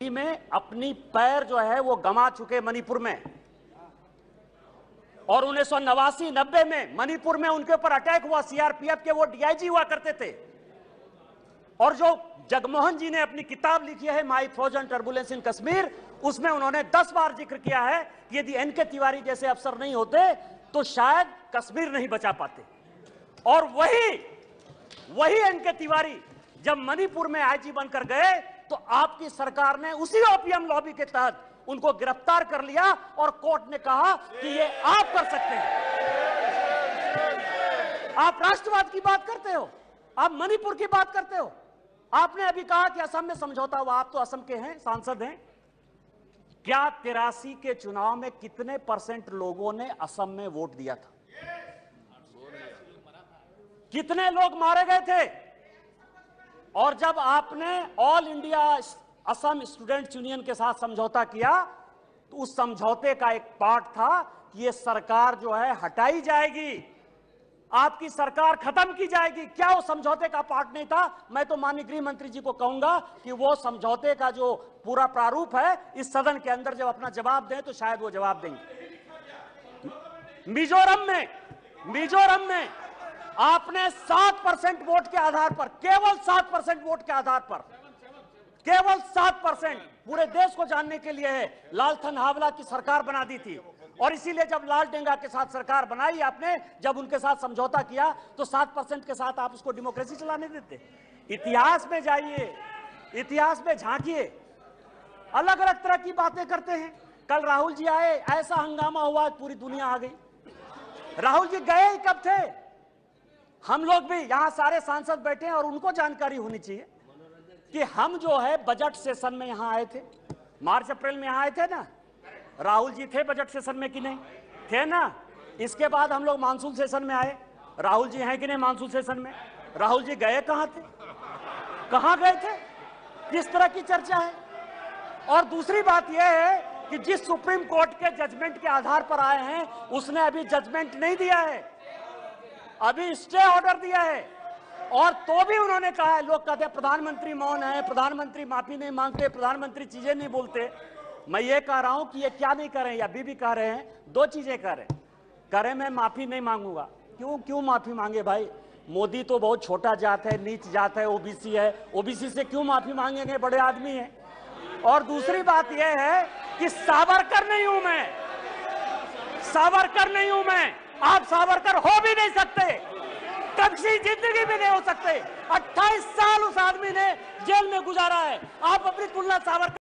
में अपनी पैर जो है वो गंवा चुके मणिपुर में, और 1989-90 में मणिपुर में उनके ऊपर अटैक हुआ। सीआरपीएफ के वो डीआईजी हुआ करते थे। और जो जगमोहन जी ने अपनी किताब लिखी है माई फ्रोजन टर्बुलेंस इन कश्मीर, उसमें उन्होंने 10 बार जिक्र किया है कि यदि एनके तिवारी जैसे अफसर नहीं होते तो शायद कश्मीर नहीं बचा पाते। और वही एनके तिवारी जब मणिपुर में आईजी बनकर गए तो आपकी सरकार ने उसी ओपीएम लॉबी के तहत उनको गिरफ्तार कर लिया और कोर्ट ने कहा कि ये आप कर सकते हैं। आप राष्ट्रवाद की बात करते हो, आप मणिपुर की बात करते हो। आपने अभी कहा कि असम में समझौता हुआ, आप तो असम के हैं, सांसद हैं। क्या 83 के चुनाव में कितने % लोगों ने असम में वोट दिया था? कितने लोग मारे गए थे? और जब आपने all India Assam students union के साथ समझौता किया तो उस समझौते का एक पार्ट था कि ये सरकार जो है हटाई जाएगी, आपकी सरकार खत्म की जाएगी। क्या वो समझौते का पार्ट नहीं था? मैं तो माननीय गृह मंत्री जी को कहूंगा कि वो समझौते का जो पूरा प्रारूप है इस सदन के अंदर जब अपना जवाब दें तो शायद वो जवाब देंगे। मिजोरम में आपने 7% वोट के आधार पर, केवल 7% वोट के आधार पर, केवल 7% पूरे देश को जानने के लिए है, लालथन हावला की सरकार बना दी थी। और इसीलिए जब लाल डेंगा के साथ सरकार बनाई आपने, जब उनके साथ समझौता किया तो 7% के साथ आप उसको डेमोक्रेसी चलाने देते। इतिहास में जाइए, इतिहास में झांकिए, अलग अलग तरह की बातें करते हैं। कल राहुल जी आए, ऐसा हंगामा हुआ, पूरी दुनिया आ गई। राहुल जी गए ही कब थे? हम लोग भी यहां सारे सांसद बैठे हैं और उनको जानकारी होनी चाहिए कि हम जो है बजट सेशन में यहां आए थे, मार्च अप्रैल में यहां आए थे ना। राहुल जी थे बजट सेशन में कि नहीं थे ना? इसके बाद हम लोग मानसून सेशन में आए, राहुल जी हैं कि नहीं मानसून सेशन में? राहुल जी गए कहां थे? कहां गए थे? किस तरह की चर्चा है? और दूसरी बात यह है कि जिस सुप्रीम कोर्ट के जजमेंट के आधार पर आए हैं उसने अभी जजमेंट नहीं दिया है, अभी स्टे ऑर्डर दिया है। और तो भी उन्होंने कहा है, लोग कहते हैं प्रधानमंत्री मौन है, प्रधानमंत्री माफी नहीं मांगते, प्रधानमंत्री चीजें नहीं बोलते। मैं ये कह रहा हूं कि ये क्या नहीं कर रहे हैं, या अभी भी कह रहे हैं, 2 चीजें कह रहे हैं। मैं माफी नहीं मांगूंगा। क्यों माफी मांगे भाई? मोदी तो बहुत छोटा जात है, नीच जात है, ओबीसी है, ओबीसी से क्यों माफी मांगेंगे? बड़े आदमी हैं। और दूसरी बात यह है कि सावरकर नहीं हूं मैं, सावरकर नहीं हूं मैं। आप सावरकर हो भी नहीं सकते, कभी जिंदगी में नहीं हो सकते। 28 साल उस आदमी ने जेल में गुजारा है, आप अपनी तुलना सावरकर